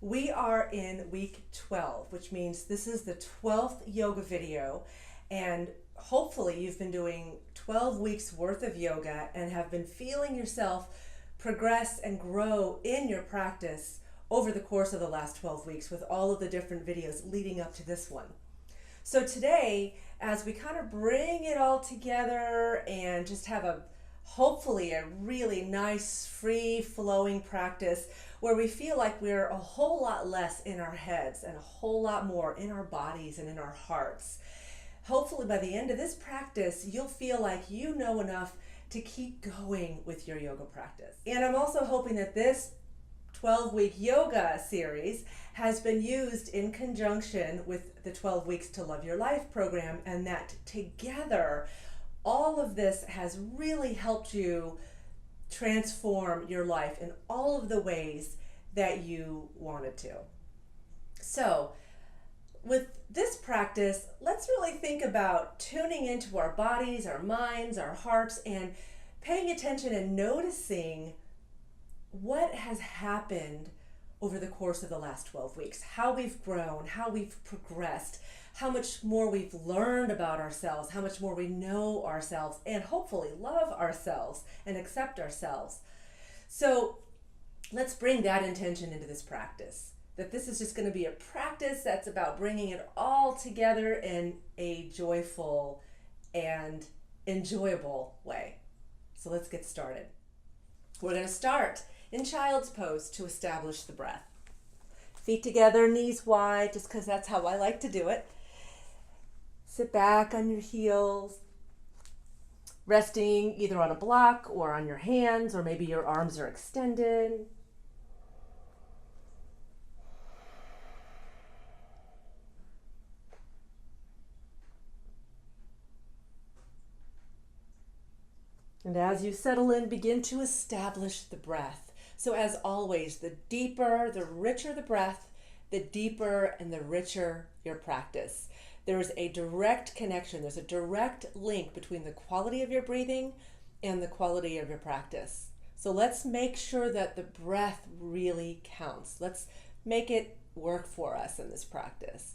We are in week 12, which means this is the 12th yoga video, and hopefully you've been doing 12 weeks worth of yoga and have been feeling yourself progress and grow in your practice over the course of the last 12 weeks with all of the different videos leading up to this one. So today, as we kind of bring it all together and just have hopefully a really nice, free-flowing practice where we feel like we're a whole lot less in our heads and a whole lot more in our bodies and in our hearts. Hopefully by the end of this practice, you'll feel like you know enough to keep going with your yoga practice. And I'm also hoping that this 12-week yoga series has been used in conjunction with the 12 Weeks to Love Your Life program, and that together all of this has really helped you transform your life in all of the ways that you wanted to. So with this practice, let's really think about tuning into our bodies, our minds, our hearts, and paying attention and noticing what has happened over the course of the last 12 weeks, how we've grown, how we've progressed, how much more we've learned about ourselves, how much more we know ourselves, and hopefully love ourselves and accept ourselves. So let's bring that intention into this practice, that this is just going to be a practice that's about bringing it all together in a joyful and enjoyable way. So let's get started. We're going to start in child's pose to establish the breath. Feet together, knees wide, just because that's how I like to do it. Sit back on your heels, resting either on a block or on your hands, or maybe your arms are extended. And as you settle in, begin to establish the breath. So as always, the deeper, the richer the breath, the deeper and the richer your practice. There is a direct connection, there's a direct link between the quality of your breathing and the quality of your practice. So let's make sure that the breath really counts. Let's make it work for us in this practice.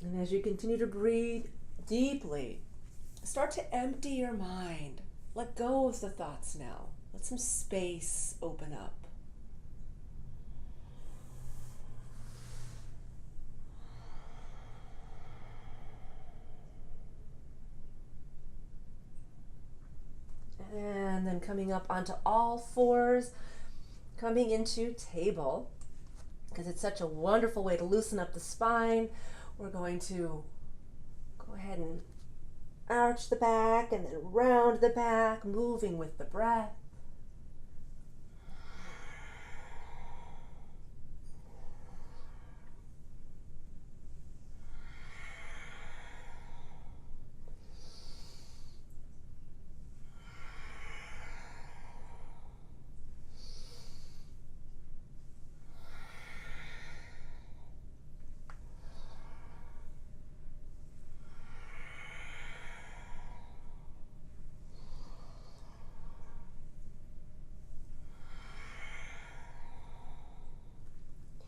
And as you continue to breathe deeply, start to empty your mind. Let go of the thoughts now. Let some space open up. And then coming up onto all fours, coming into table, because it's such a wonderful way to loosen up the spine. We're going to go ahead and arch the back and then round the back, moving with the breath.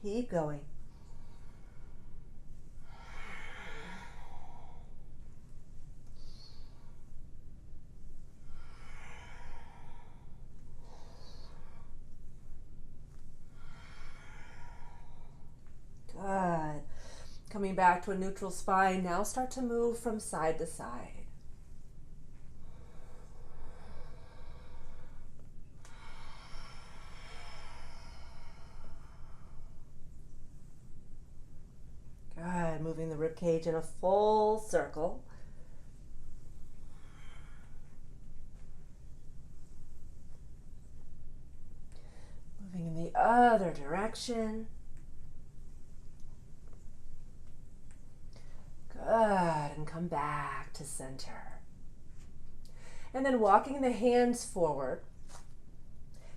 Keep going. Good. Coming back to a neutral spine. Now start to move from side to side. Good. Moving the rib cage in a full circle. other direction. Good, and come back to center. And then walking the hands forward,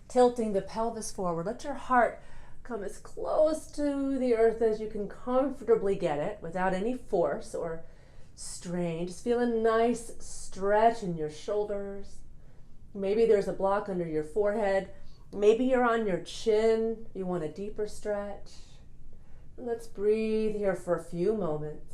tilting the pelvis forward. Let your heart come as close to the earth as you can comfortably get it without any force or strain. Just feel a nice stretch in your shoulders. Maybe there's a block under your forehead. Maybe you're on your chin. You want a deeper stretch. Let's breathe here for a few moments.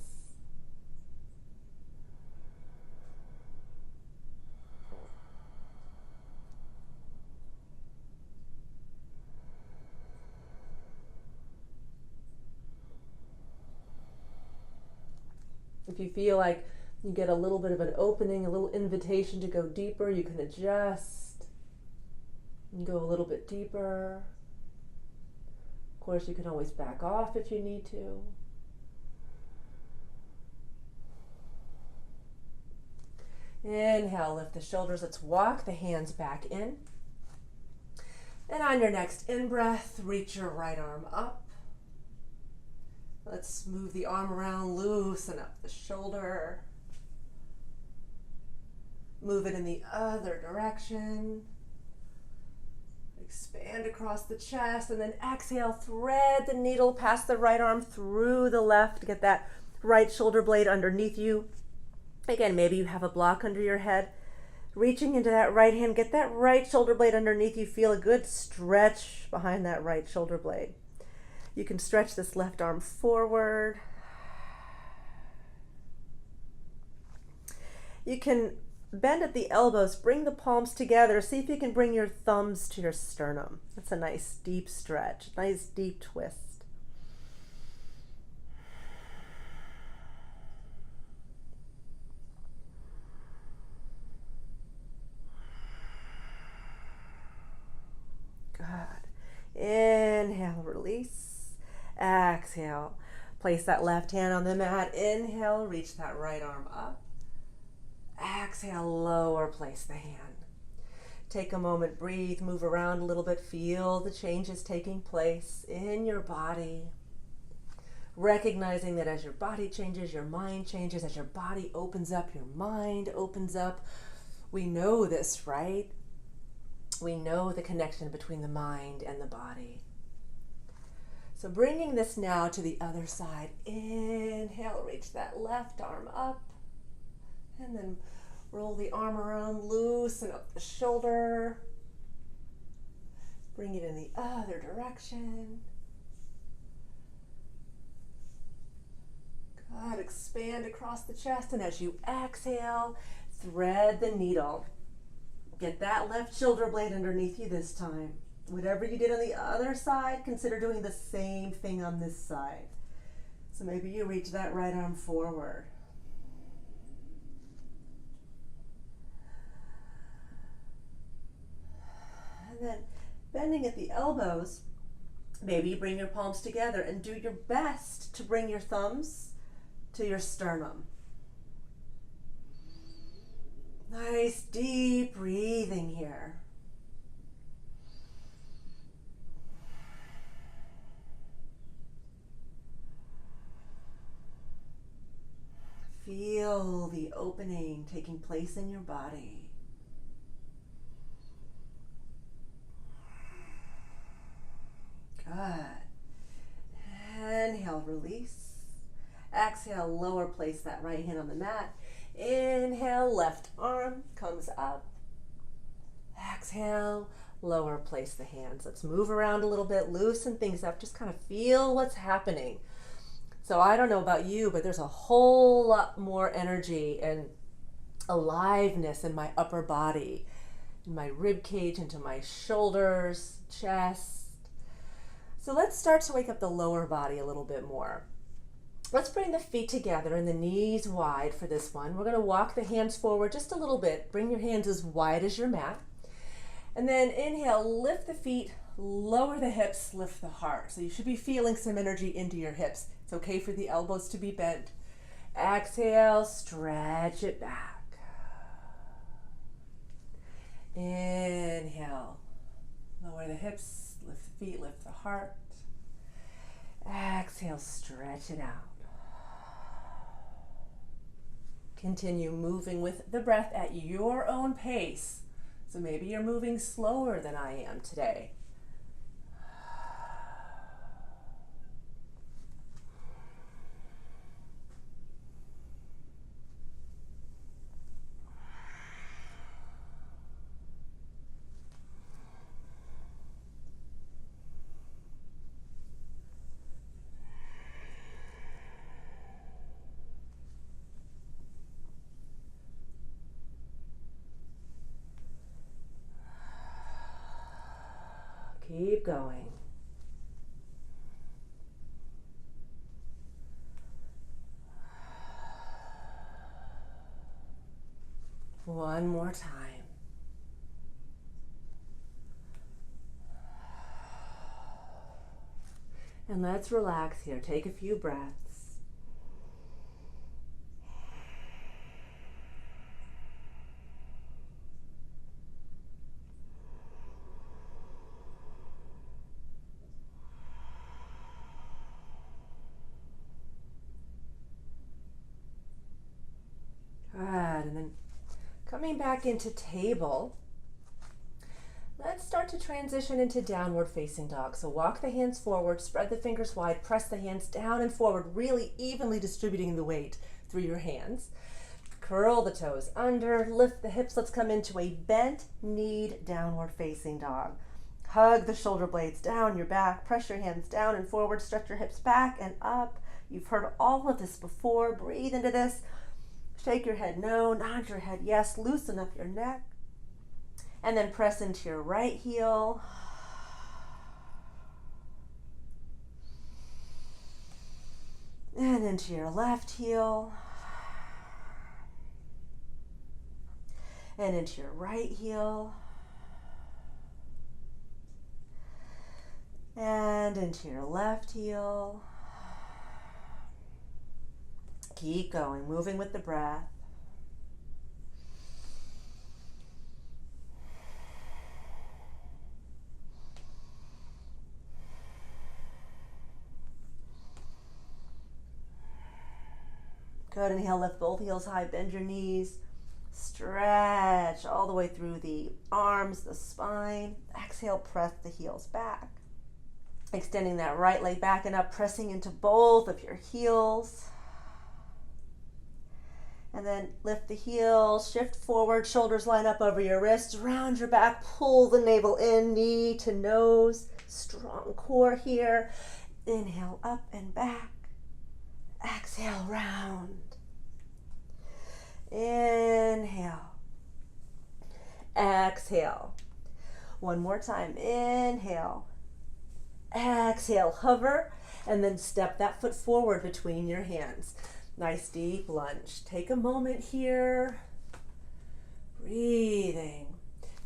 If you feel like you get a little bit of an opening, a little invitation to go deeper, you can adjust and go a little bit deeper. Of course, you can always back off if you need to. Inhale, lift the shoulders. Let's walk the hands back in. And on your next in-breath, reach your right arm up. Let's move the arm around, loosen up the shoulder. Move it in the other direction. Expand across the chest, and then exhale, thread the needle past the right arm through the left. Get that right shoulder blade underneath you. Again, maybe you have a block under your head. Reaching into that right hand, get that right shoulder blade underneath you. Feel a good stretch behind that right shoulder blade. You can stretch this left arm forward. You can bend at the elbows, bring the palms together. See if you can bring your thumbs to your sternum. That's a nice deep stretch, nice deep twist. Good. Inhale, release. Exhale, place that left hand on the mat. Inhale, reach that right arm up. Exhale, lower, place the hand. Take a moment, breathe, move around a little bit, feel the changes taking place in your body. Recognizing that as your body changes, your mind changes. As your body opens up, your mind opens up. We know this, right? We know the connection between the mind and the body. So bringing this now to the other side. Inhale, reach that left arm up. And then roll the arm around, loosen up the shoulder. Bring it in the other direction. Good, expand across the chest. And as you exhale, thread the needle. Get that left shoulder blade underneath you this time. Whatever you did on the other side, consider doing the same thing on this side. So maybe you reach that right arm forward. And then bending at the elbows, maybe you bring your palms together and do your best to bring your thumbs to your sternum. Nice deep breathing here. Feel the opening taking place in your body. Good. Inhale, release. Exhale, lower, place that right hand on the mat. Inhale, left arm comes up. Exhale, lower, place the hands. Let's move around a little bit, loosen things up, just kind of feel what's happening. So I don't know about you, but there's a whole lot more energy and aliveness in my upper body, in my rib cage, into my shoulders, chest. So let's start to wake up the lower body a little bit more. Let's bring the feet together and the knees wide for this one. We're going to walk the hands forward just a little bit. Bring your hands as wide as your mat. And then inhale, lift the feet, lower the hips, lift the heart. So you should be feeling some energy into your hips. It's okay for the elbows to be bent. Exhale, stretch it back. Inhale, lower the hips, Lift the feet, lift the heart. Exhale, stretch it out. Continue moving with the breath at your own pace. So maybe you're moving slower than I am today. Keep going. One more time. And let's relax here. Take a few breaths. Good, and then coming back into table, let's start to transition into downward facing dog. So walk the hands forward, spread the fingers wide, press the hands down and forward, really evenly distributing the weight through your hands. Curl the toes under, lift the hips. Let's come into a bent kneed downward facing dog. Hug the shoulder blades down your back, press your hands down and forward, stretch your hips back and up. You've heard all of this before. Breathe into this. Shake your head no, nod your head yes, loosen up your neck. And then press into your right heel. And into your left heel. And into your right heel. And into your left heel. Keep going, moving with the breath. Good, inhale, lift both heels high, bend your knees. Stretch all the way through the arms, the spine. Exhale, press the heels back. Extending that right leg back and up, pressing into both of your heels. And then lift the heels, shift forward, shoulders line up over your wrists, round your back, pull the navel in, knee to nose, strong core here. Inhale, up and back. Exhale, round. Inhale. Exhale. One more time. Inhale. Exhale, hover, and then step that foot forward between your hands. Nice deep lunge. Take a moment here. Breathing.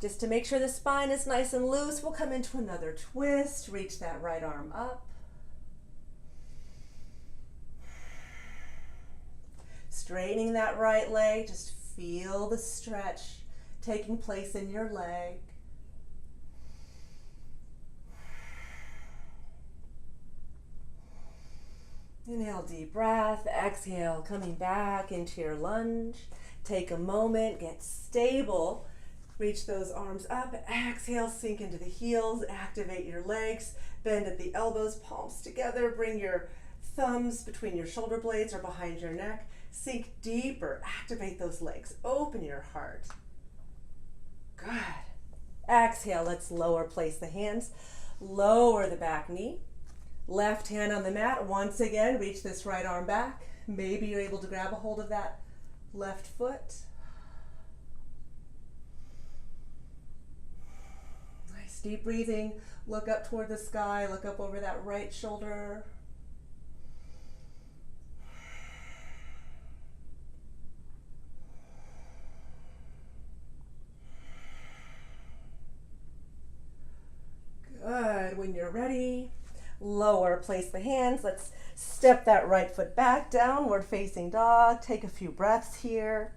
Just to make sure the spine is nice and loose, we'll come into another twist. Reach that right arm up. Straightening that right leg, just feel the stretch taking place in your leg. Inhale, deep breath. Exhale, coming back into your lunge. Take a moment, get stable. Reach those arms up. Exhale, sink into the heels. Activate your legs. Bend at the elbows, palms together. Bring your thumbs between your shoulder blades or behind your neck. Sink deeper. Activate those legs. Open your heart. Good. Exhale, let's lower. Place the hands. Lower the back knee. Left hand on the mat. Once again, reach this right arm back. Maybe you're able to grab a hold of that left foot. Nice deep breathing. Look up toward the sky. Look up over that right shoulder. Good. When you're ready, lower, place the hands. Let's step that right foot back, downward facing dog. Take a few breaths here.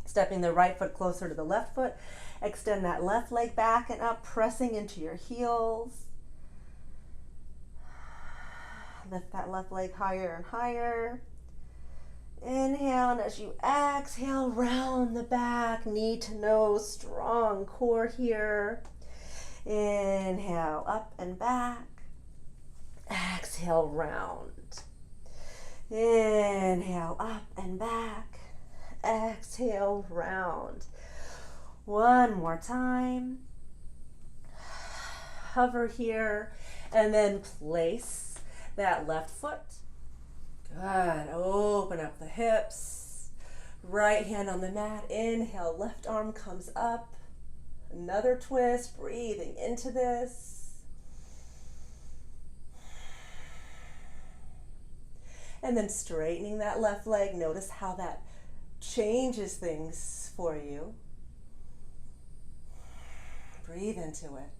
Stepping the right foot closer to the left foot. Extend that left leg back and up, pressing into your heels. Lift that left leg higher and higher. Inhale, and as you exhale, round the back, knee to nose, strong core here. Inhale, up and back. Exhale, round. Inhale, up and back. Exhale, round. One more time. Hover here, and then place that left foot. Good. Open up the hips. Right hand on the mat. Inhale, left arm comes up. Another twist, breathing into this. And then straightening that left leg. Notice how that changes things for you. Breathe into it.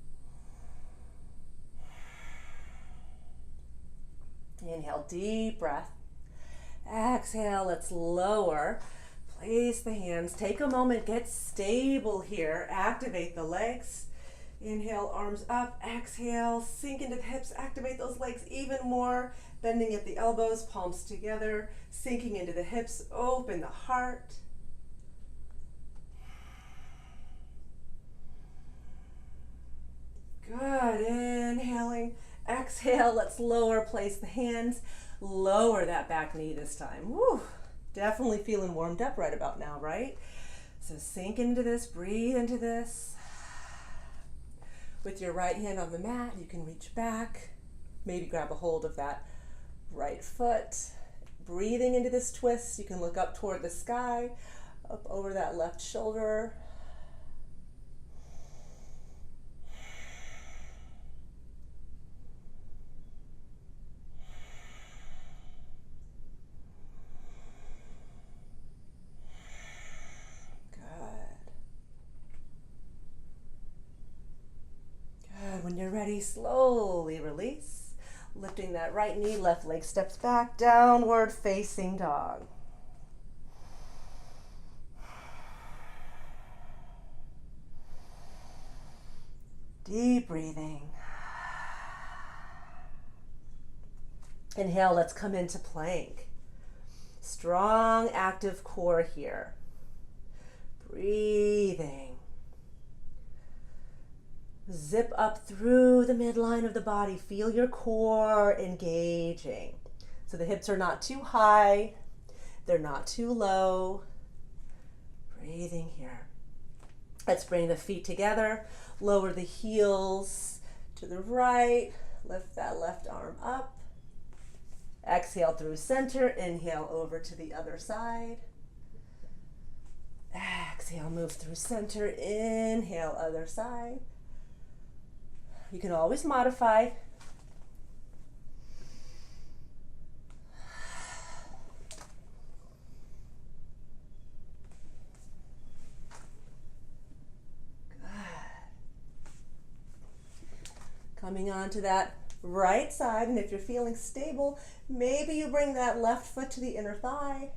Inhale, deep breath. Exhale, let's lower. Place the hands. Take a moment, get stable here. Activate the legs. Inhale, arms up. Exhale, sink into the hips. Activate those legs even more. Bending at the elbows, palms together. Sinking into the hips. Open the heart. Good. Inhaling. Exhale, let's lower. Place the hands. Lower that back knee this time. Woo. Definitely feeling warmed up right about now, right? So sink into this, breathe into this. With your right hand on the mat, you can reach back. Maybe grab a hold of that right foot. Breathing into this twist, you can look up toward the sky, up over that left shoulder. When you're ready, slowly release. Lifting that right knee, left leg steps back, downward facing dog. Deep breathing. Inhale, let's come into plank. Strong, active core here. Breathing. Zip up through the midline of the body. Feel your core engaging. So the hips are not too high. They're not too low. Breathing here. Let's bring the feet together. Lower the heels to the right. Lift that left arm up. Exhale through center. Inhale over to the other side. Exhale, move through center. Inhale, other side. You can always modify. Good. Coming on to that right side, and if you're feeling stable, maybe you bring that left foot to the inner thigh.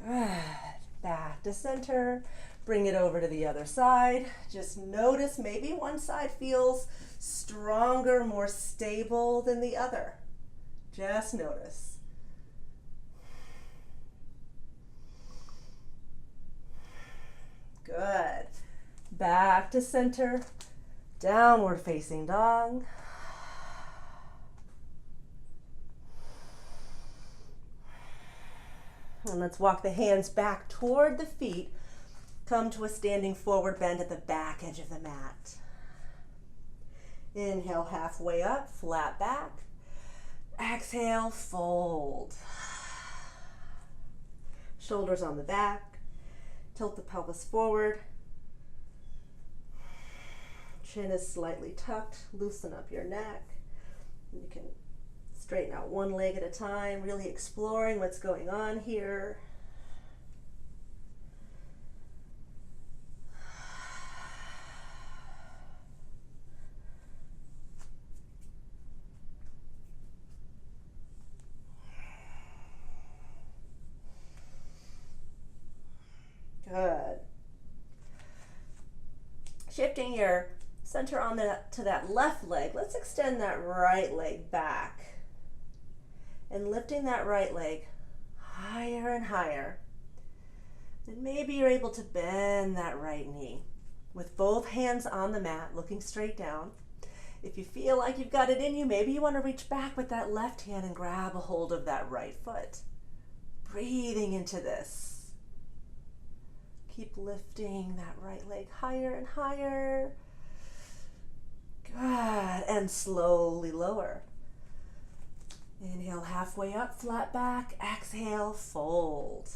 Good. Back to center. Bring it over to the other side. Just notice maybe one side feels stronger, more stable than the other. Just notice. Good. Back to center. Downward facing dog. And let's walk the hands back toward the feet. Come to a standing forward bend at the back edge of the mat. Inhale, halfway up, flat back. Exhale, fold. Shoulders on the back. Tilt the pelvis forward. Chin is slightly tucked. Loosen up your neck. You can straighten out one leg at a time, really exploring what's going on here. Shifting your center on to that left leg, let's extend that right leg back. And lifting that right leg higher and higher. And maybe you're able to bend that right knee with both hands on the mat, looking straight down. If you feel like you've got it in you, maybe you want to reach back with that left hand and grab a hold of that right foot. Breathing into this. Keep lifting that right leg higher and higher. Good. And slowly lower. Inhale halfway up, flat back. Exhale, fold.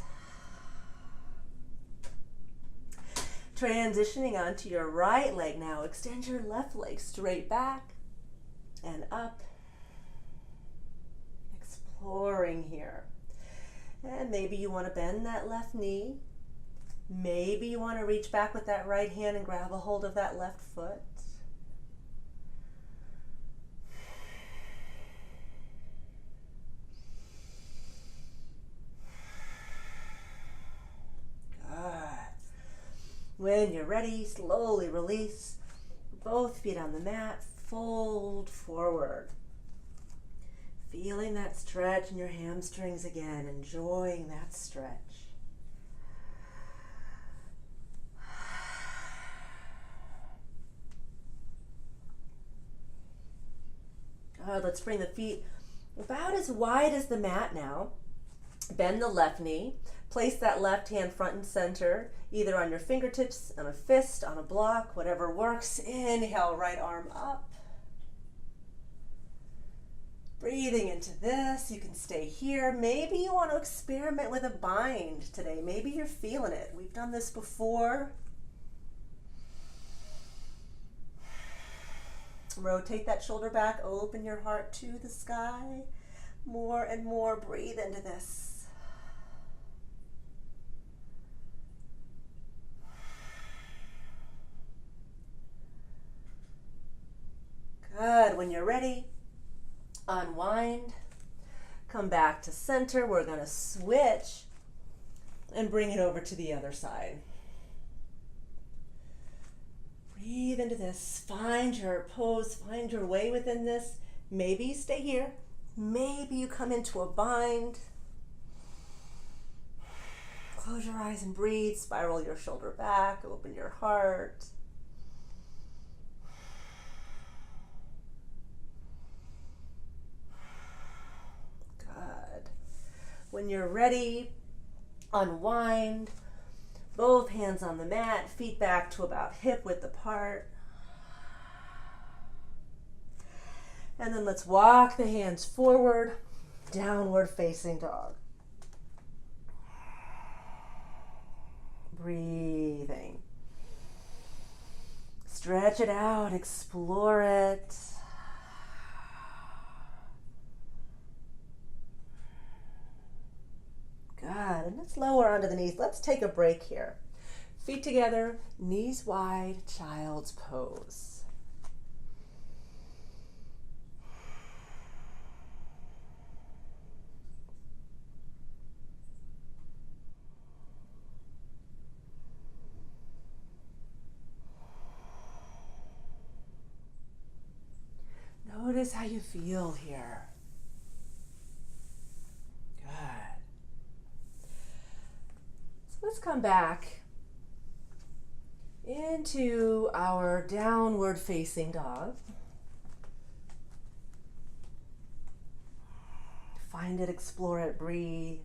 Transitioning onto your right leg now. Extend your left leg straight back and up. Exploring here. And maybe you want to bend that left knee. Maybe you want to reach back with that right hand and grab a hold of that left foot. When you're ready, slowly release. Both feet on the mat, fold forward. Feeling that stretch in your hamstrings again, enjoying that stretch. Good, let's bring the feet about as wide as the mat now. Bend the left knee. Place that left hand front and center, either on your fingertips, on a fist, on a block, whatever works. Inhale, right arm up. Breathing into this, you can stay here. Maybe you want to experiment with a bind today. Maybe you're feeling it. We've done this before. Rotate that shoulder back, open your heart to the sky. More and more, breathe into this. Good. When you're ready, unwind. Come back to center. We're going to switch and bring it over to the other side. Breathe into this. Find your pose. Find your way within this. Maybe you stay here. Maybe you come into a bind. Close your eyes and breathe. Spiral your shoulder back. Open your heart. When you're ready, unwind. Both hands on the mat, feet back to about hip width apart. And then let's walk the hands forward, downward facing dog. Breathing. Stretch it out, explore it. Good, and let's lower onto the knees. Let's take a break here. Feet together, knees wide, child's pose. Notice how you feel here. Let's come back into our downward facing dog. Find it, explore it, breathe.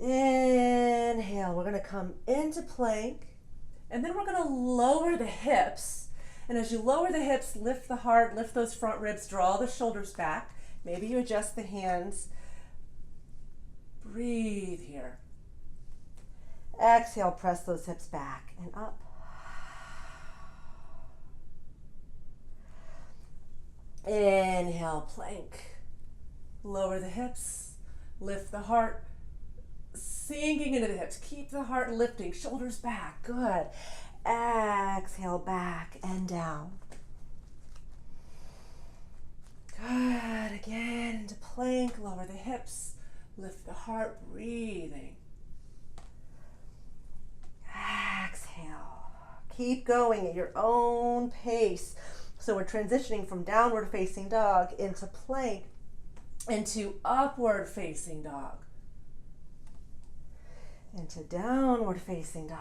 Inhale, we're going to come into plank, and then we're going to lower the hips. And as you lower the hips, lift the heart, lift those front ribs, draw the shoulders back. Maybe you adjust the hands. Breathe here. Exhale, press those hips back and up. Inhale, plank. Lower the hips, lift the heart, sinking into the hips. Keep the heart lifting, shoulders back. Good. Exhale, back and down. Good. Again, into plank. Lower the hips, lift the heart, breathing. Exhale. Keep going at your own pace. So we're transitioning from downward facing dog into plank, into upward facing dog, into downward facing dog.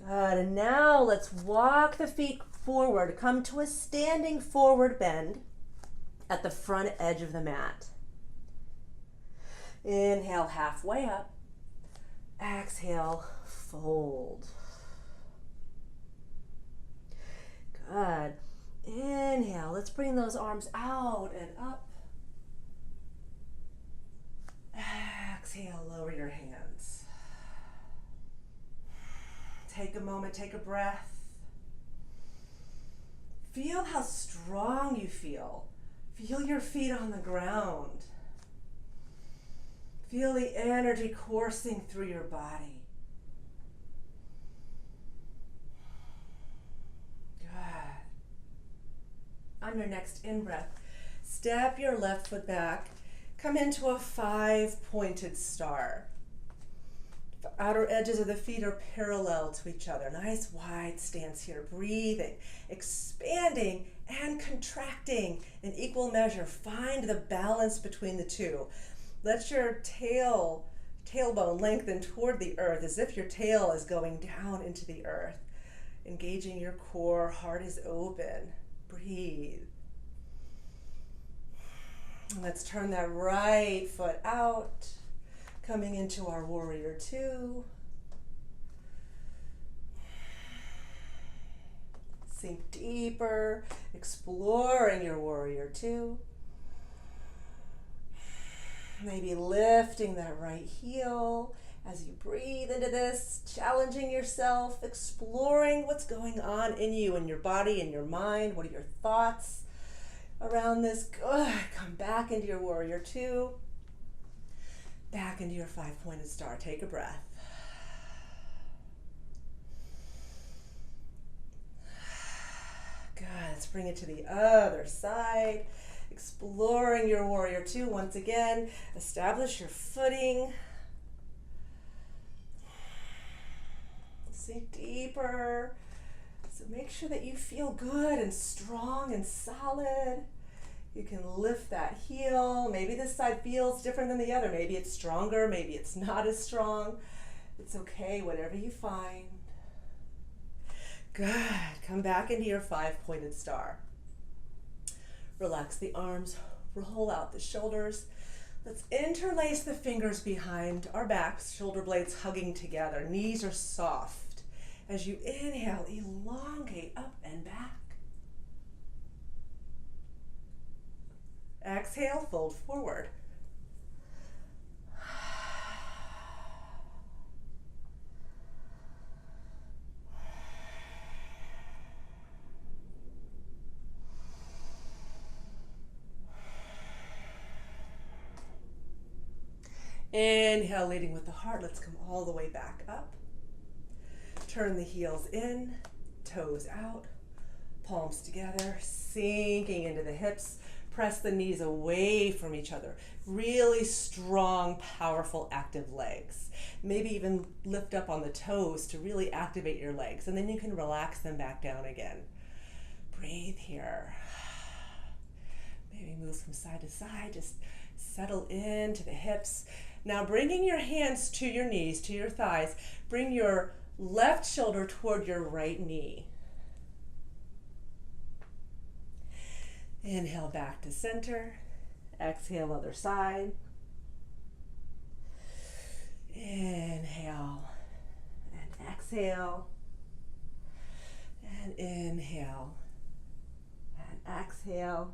Good, and now let's walk the feet forward. Come to a standing forward bend at the front edge of the mat. Inhale, halfway up. Exhale, fold. Good. Inhale, let's bring those arms out and up. Exhale, lower your hands. Take a moment, take a breath. Feel how strong you feel. Feel your feet on the ground. Feel the energy coursing through your body. Good. On your next in-breath, step your left foot back. Come into a 5-pointed star. The outer edges of the feet are parallel to each other. Nice wide stance here. Breathing, expanding and contracting in equal measure. Find the balance between the two. Let your tailbone lengthen toward the earth as if your tail is going down into the earth. Engaging your core, heart is open. Breathe. And let's turn that right foot out. Coming into our warrior two. Sink deeper, exploring your warrior two. Maybe lifting that right heel as you breathe into this, challenging yourself, exploring what's going on in you, in your body, in your mind. What are your thoughts around this? Good. Come back into your warrior two. Back into your 5-pointed star. Take a breath. Good. Let's bring it to the other side. Exploring your warrior two once again. Establish your footing. Sink deeper. So make sure that you feel good and strong and solid. You can lift that heel. Maybe this side feels different than the other. Maybe it's stronger. Maybe it's not as strong. It's okay, whatever you find. Good. Come back into your 5-pointed star. Relax the arms. Roll out the shoulders. Let's interlace the fingers behind our backs, shoulder blades hugging together. Knees are soft. As you inhale, elongate up and back. Exhale, fold forward. Inhale, leading with the heart. Let's come all the way back up. Turn the heels in, toes out, palms together, sinking into the hips. Press the knees away from each other. Really strong, powerful, active legs. Maybe even lift up on the toes to really activate your legs. And then you can relax them back down again. Breathe here. Maybe move from side to side. Just settle into the hips. Now bringing your hands to your knees, to your thighs. Bring your left shoulder toward your right knee. Inhale back to center. Exhale, other side. Inhale and exhale. And inhale and exhale.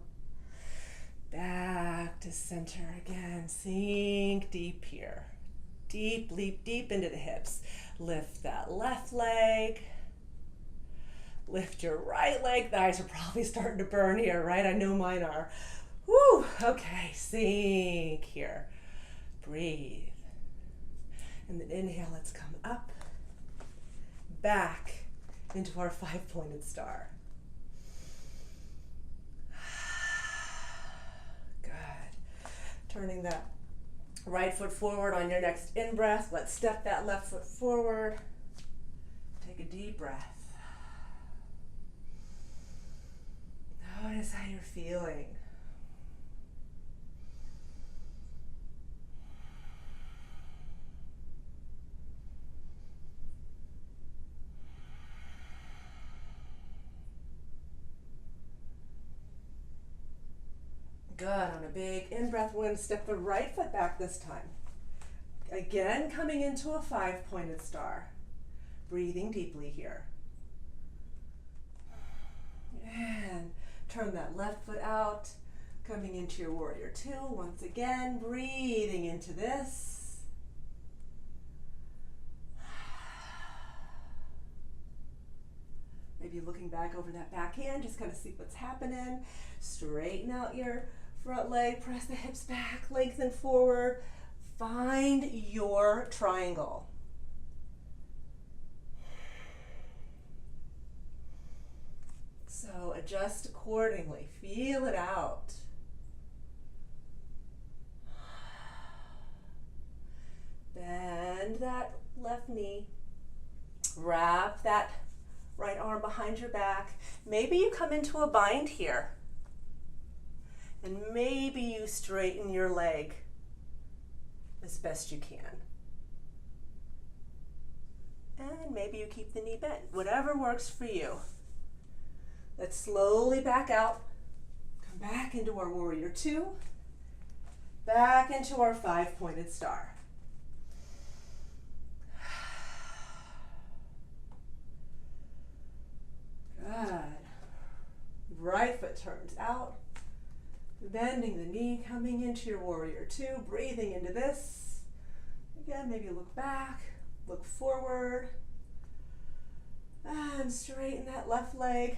Back to center again. Sink deep here. Deep, leap deep into the hips. Lift that left leg. Lift your right leg. The eyes are probably starting to burn here, right? I know mine are. Woo! Okay, sink here. Breathe. And then inhale, let's come up, back, into our 5-pointed star. Good. Turning that right foot forward on your next in-breath. Let's step that left foot forward. Take a deep breath. Notice how you're feeling. Good. On a big in-breath, we're going to step the right foot back this time. Again, coming into a 5-pointed star. Breathing deeply here. And turn that left foot out. Coming into your warrior 2. Once again, breathing into this. Maybe looking back over that backhand, just kind of see what's happening. Straighten out your front leg, press the hips back, lengthen forward. Find your triangle. So adjust accordingly. Feel it out. Bend that left knee. Wrap that right arm behind your back. Maybe you come into a bind here. And maybe you straighten your leg as best you can. And maybe you keep the knee bent. Whatever works for you. Let's slowly back out. Come back into our warrior 2. Back into our 5-pointed star. Good. Right foot turns out. Bending the knee, coming into your warrior 2, breathing into this. Again, maybe look back, look forward, and straighten that left leg.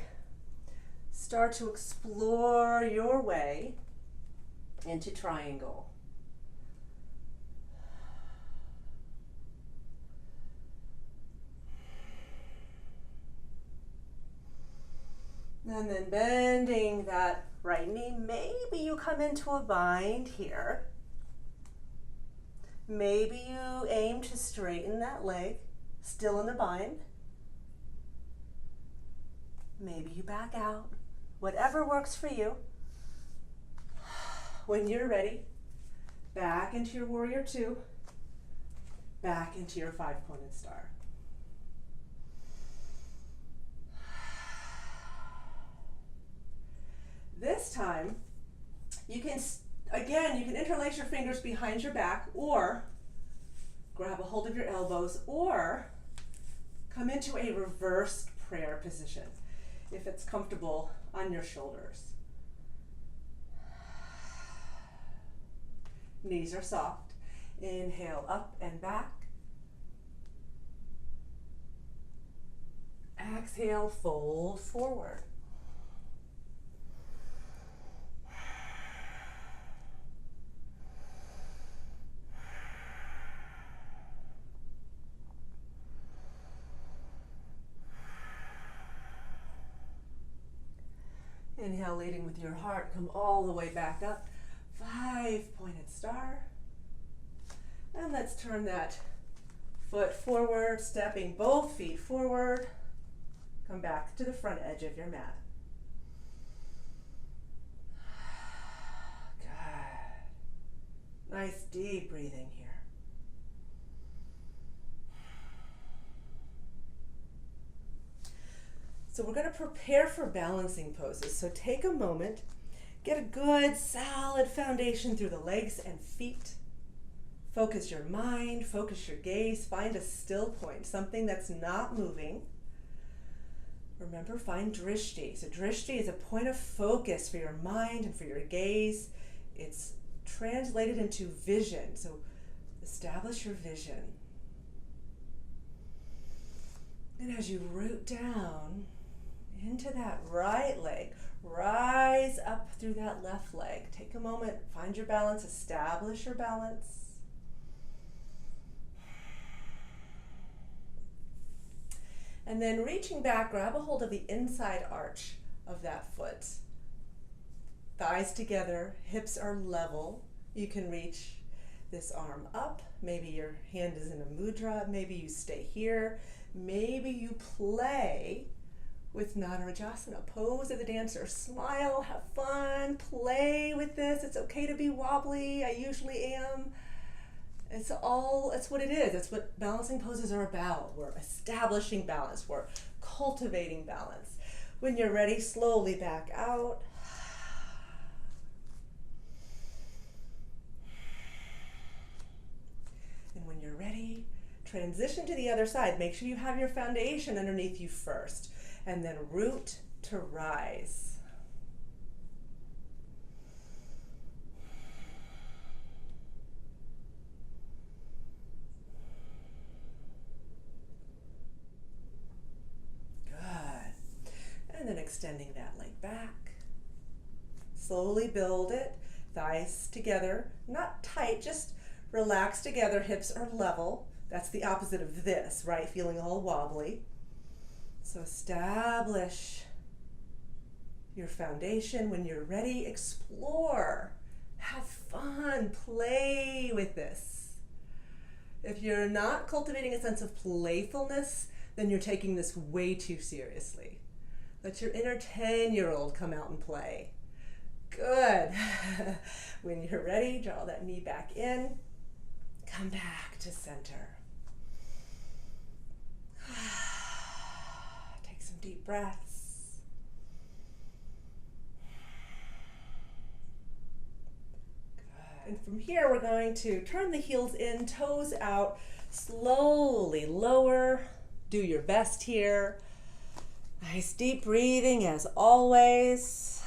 Start to explore your way into triangle. And then bending that right knee, maybe you come into a bind here. Maybe you aim to straighten that leg, still in a bind. Maybe you back out. Whatever works for you. When you're ready, back into your warrior 2, back into your 5-pointed star. This time, you can interlace your fingers behind your back, or grab a hold of your elbows, or come into a reversed prayer position, if it's comfortable, on your shoulders. Knees are soft. Inhale up and back. Exhale, fold forward. Inhale, leading with your heart, come all the way back up. 5-pointed star. And let's turn that foot forward, stepping both feet forward. Come back to the front edge of your mat. Good. Nice deep breathing here. So we're going to prepare for balancing poses. So take a moment, get a good solid foundation through the legs and feet. Focus your mind, focus your gaze, find a still point, something that's not moving. Remember, find drishti. So drishti is a point of focus for your mind and for your gaze. It's translated into vision. So establish your vision. And as you root down into that right leg, rise up through that left leg. Take a moment, find your balance, establish your balance. And then reaching back, grab a hold of the inside arch of that foot. Thighs together, hips are level. You can reach this arm up. Maybe your hand is in a mudra. Maybe you stay here. Maybe you play with Natarajasana. Pose of the dancer. Smile, have fun, play with this. It's okay to be wobbly. I usually am. It's what it is. It's what balancing poses are about. We're establishing balance. We're cultivating balance. When you're ready, slowly back out. And when you're ready, transition to the other side. Make sure you have your foundation underneath you first. And then root to rise. And then extending that leg back. Slowly build it. Thighs together, not tight, just relax together. Hips are level. That's the opposite of this, right? Feeling all wobbly. So establish your foundation. When you're ready, explore. Have fun. Play with this. If you're not cultivating a sense of playfulness, then you're taking this way too seriously. Let your inner 10-year-old come out and play. Good. When you're ready, draw that knee back in. Come back to center. Take some deep breaths. Good. And from here, we're going to turn the heels in, toes out, slowly lower. Do your best here. Nice deep breathing as always.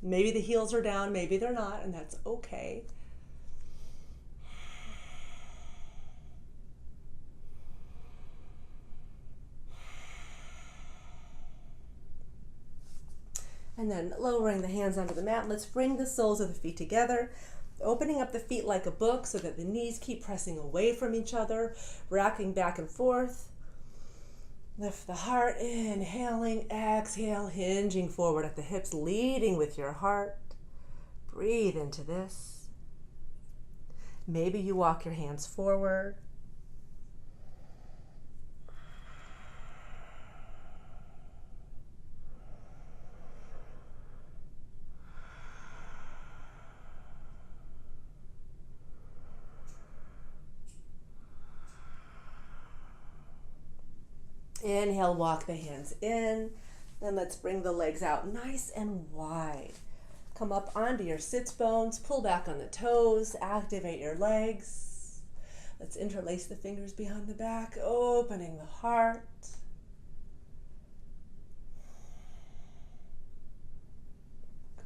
Maybe the heels are down, maybe they're not, and that's okay. And then lowering the hands onto the mat. Let's bring the soles of the feet together, opening up the feet like a book so that the knees keep pressing away from each other, rocking back and forth. Lift the heart, inhaling, exhale, hinging forward at the hips, leading with your heart. Breathe into this. Maybe you walk your hands forward. Inhale, walk the hands in. Then let's bring the legs out nice and wide. Come up onto your sits bones, pull back on the toes, activate your legs. Let's interlace the fingers behind the back, opening the heart.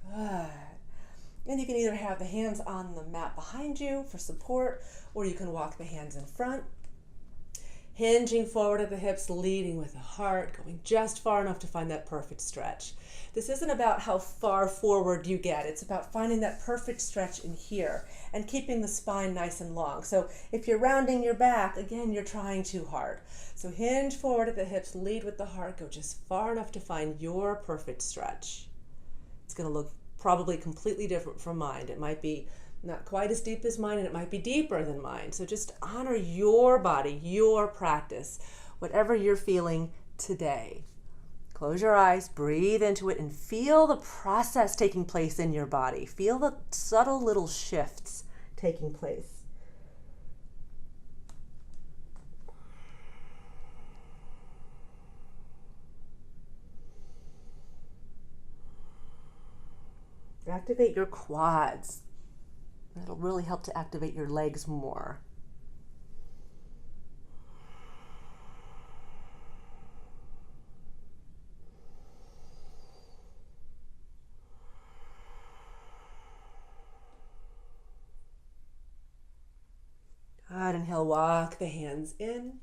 Good. And you can either have the hands on the mat behind you for support, or you can walk the hands in front. Hinging forward at the hips, leading with the heart, going just far enough to find that perfect stretch. This isn't about how far forward you get. It's about finding that perfect stretch in here and keeping the spine nice and long. So if you're rounding your back, again, you're trying too hard. So hinge forward at the hips, lead with the heart, go just far enough to find your perfect stretch. It's going to look probably completely different from mine. It might be not quite as deep as mine, and it might be deeper than mine. So just honor your body, your practice, whatever you're feeling today. Close your eyes, breathe into it, and feel the process taking place in your body. Feel the subtle little shifts taking place. Activate your quads. It'll really help to activate your legs more. Good. Inhale, walk the hands in.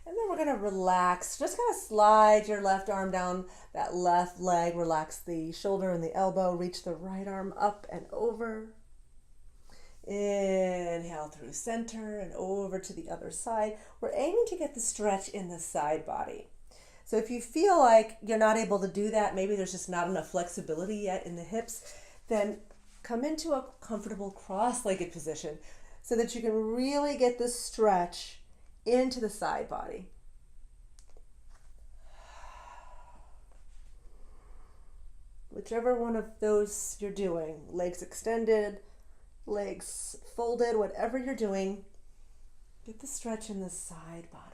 And then we're going to relax. Just kind of slide your left arm down that left leg. Relax the shoulder and the elbow. Reach the right arm up and over. Inhale through center and over to the other side. We're aiming to get the stretch in the side body. So if you feel like you're not able to do that, maybe there's just not enough flexibility yet in the hips, then come into a comfortable cross-legged position so that you can really get the stretch into the side body. Whichever one of those you're doing, legs extended, legs folded, whatever you're doing, get the stretch in the side body.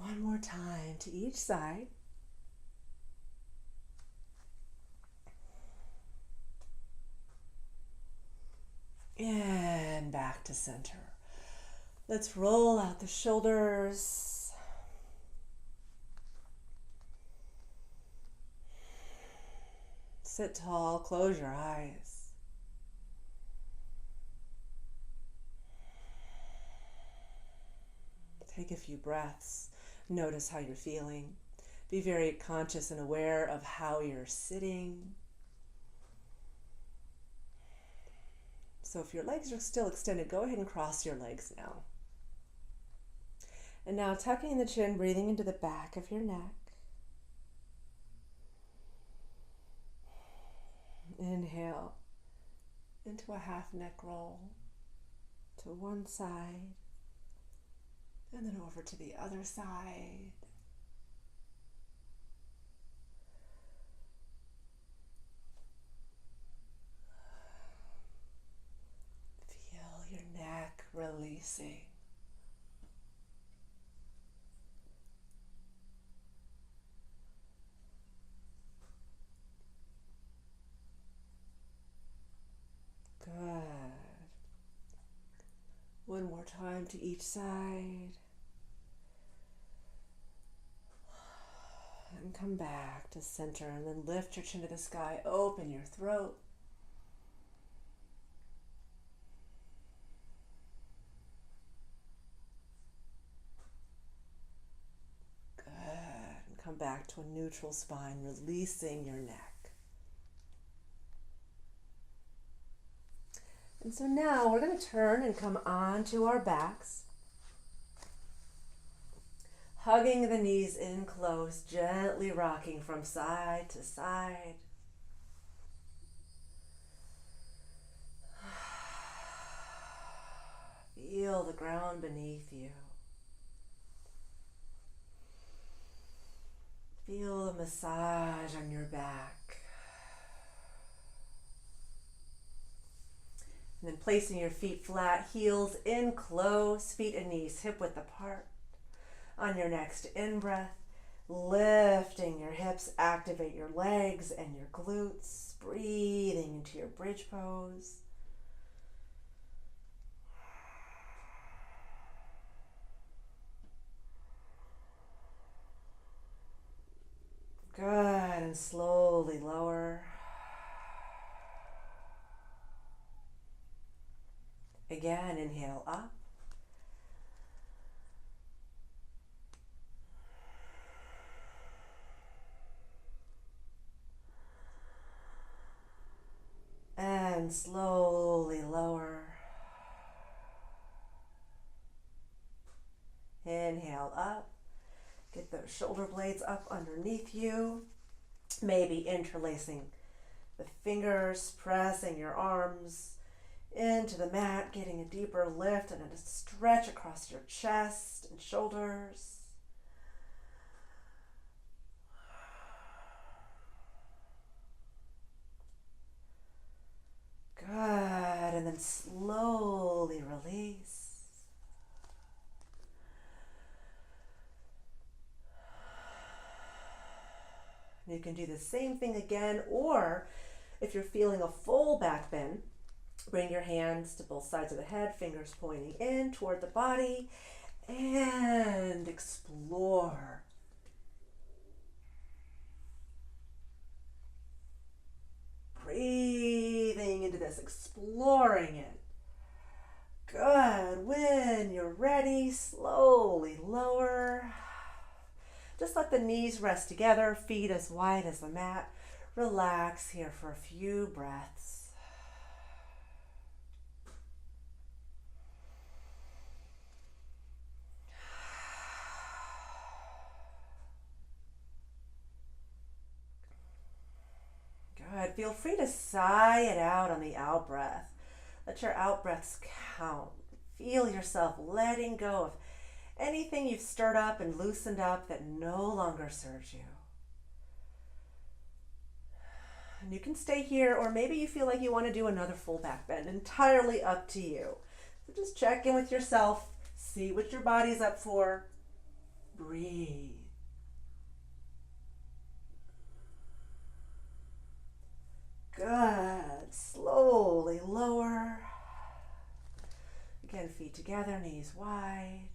One more time to each side. And back to center. Let's roll out the shoulders. Sit tall, close your eyes. Take a few breaths. Notice how you're feeling. Be very conscious and aware of how you're sitting. So if your legs are still extended, go ahead and cross your legs now. And now tucking the chin, breathing into the back of your neck. Inhale into a half neck roll to one side. And then over to the other side. Feel your neck releasing. Good. One more time to each side. And come back to center and then lift your chin to the sky. Open your throat. Good. And come back to a neutral spine, releasing your neck. And so now we're going to turn and come onto our backs. Hugging the knees in close, gently rocking from side to side. Feel the ground beneath you. Feel the massage on your back. And then placing your feet flat, heels in close, feet and knees hip width apart. On your next in-breath, lifting your hips, activate your legs and your glutes, breathing into your bridge pose. Good, and slowly lower. Again, inhale up. And slowly lower. Inhale up. Get those shoulder blades up underneath you. Maybe interlacing the fingers, pressing your arms into the mat, getting a deeper lift and a stretch across your chest and shoulders. Good, and then slowly release. You can do the same thing again, or if you're feeling a full back bend, Bring your hands to both sides of the head, fingers pointing in toward the body, and explore. Breathing into this, exploring it. Good. When you're ready, slowly lower. Just let the knees rest together, feet as wide as the mat. Relax here for a few breaths. Good. Feel free to sigh it out on the out breath. Let your out breaths count. Feel yourself letting go of anything you've stirred up and loosened up that no longer serves you. And you can stay here, or maybe you feel like you want to do another full back bend. Entirely up to you. So just check in with yourself. See what your body's up for. Breathe. Good. Slowly lower. Again, feet together, knees wide.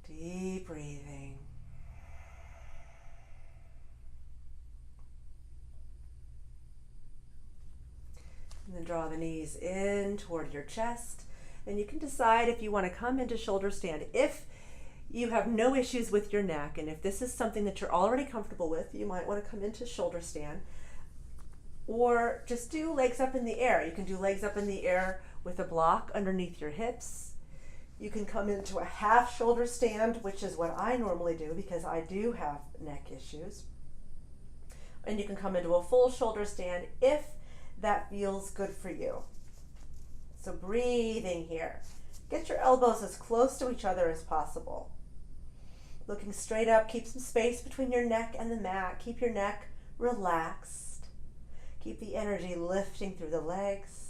Deep breathing. And then draw the knees in toward your chest. And you can decide if you want to come into shoulder stand. If you have no issues with your neck, and if this is something that you're already comfortable with, you might want to come into shoulder stand. Or just do legs up in the air. You can do legs up in the air with a block underneath your hips. You can come into a half shoulder stand, which is what I normally do because I do have neck issues. And you can come into a full shoulder stand if that feels good for you. So breathing here. Get your elbows as close to each other as possible. Looking straight up, keep some space between your neck and the mat. Keep your neck relaxed. Keep the energy lifting through the legs.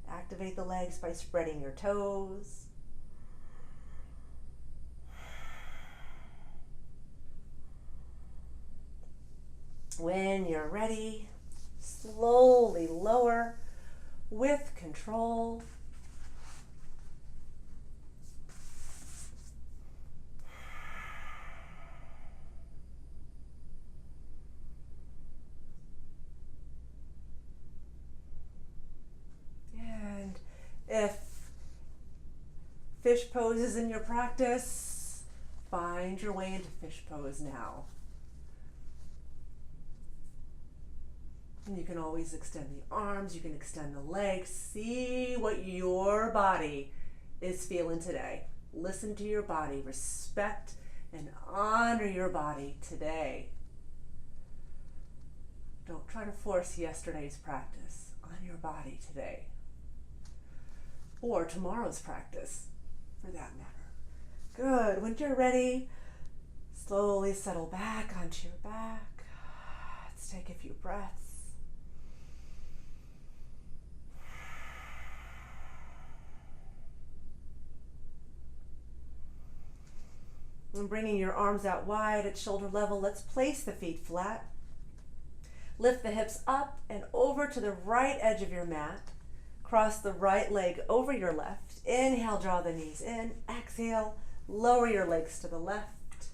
Activate the legs by spreading your toes. When you're ready, slowly lower with control. And if fish pose is in your practice, find your way into fish pose now. And you can always extend the arms, you can extend the legs. See what your body is feeling today. Listen to your body, respect and honor your body today. Don't try to force yesterday's practice on your body today. Or tomorrow's practice, for that matter. Good. When you're ready, slowly settle back onto your back. Let's take a few breaths. And bringing your arms out wide at shoulder level, let's place the feet flat. Lift the hips up and over to the right edge of your mat. Cross the right leg over your left. Inhale, draw the knees in. Exhale, lower your legs to the left.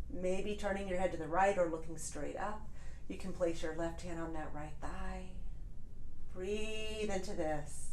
Maybe turning your head to the right or looking straight up. You can place your left hand on that right thigh. Breathe into this.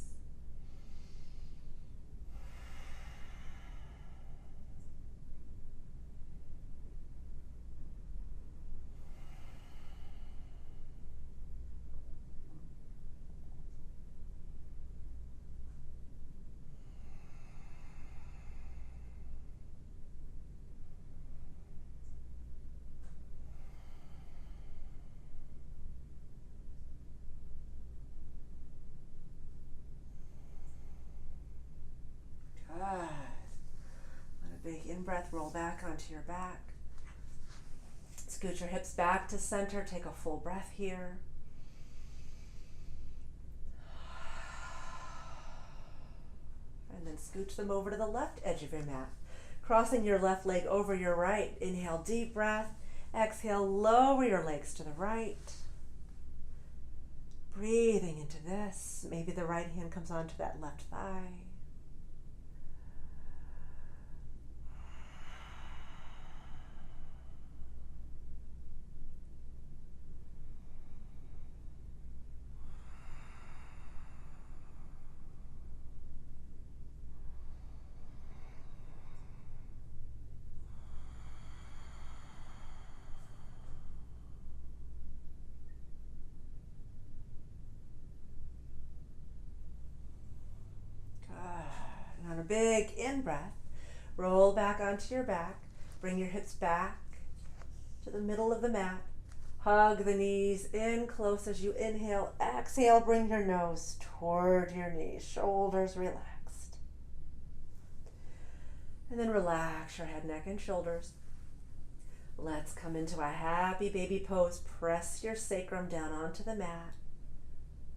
Big in-breath, roll back onto your back. Scoot your hips back to center. Take a full breath here. and scooch them over to the left edge of your mat. Crossing your left leg over your right. Inhale, deep breath. Exhale, lower your legs to the right. Breathing into this. Maybe the right hand comes onto that left thigh. And on a big in-breath, roll back onto your back. Bring your hips back to the middle of the mat. Hug the knees in close as you inhale. Exhale, bring your nose toward your knees. Shoulders relaxed. And then relax your head, neck, and shoulders. Let's come into a happy baby pose. Press your sacrum down onto the mat.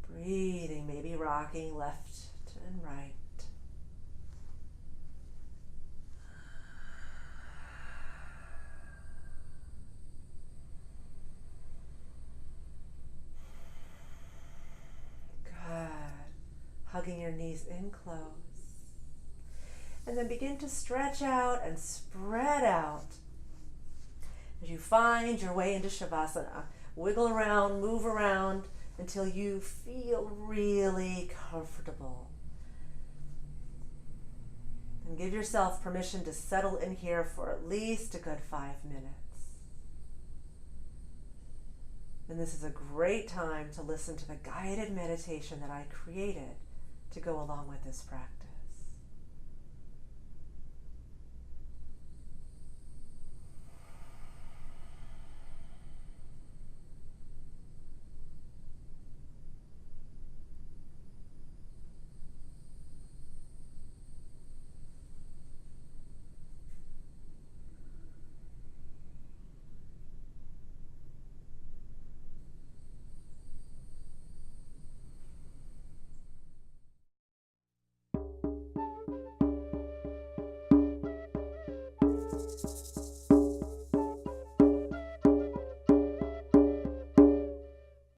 Breathing, maybe rocking left and right. Hugging your knees in close. And then begin to stretch out and spread out. As you find your way into Shavasana, wiggle around, move around until you feel really comfortable. And give yourself permission to settle in here for at least a good 5 minutes. And this is a great time to listen to the guided meditation that I created to go along with this practice.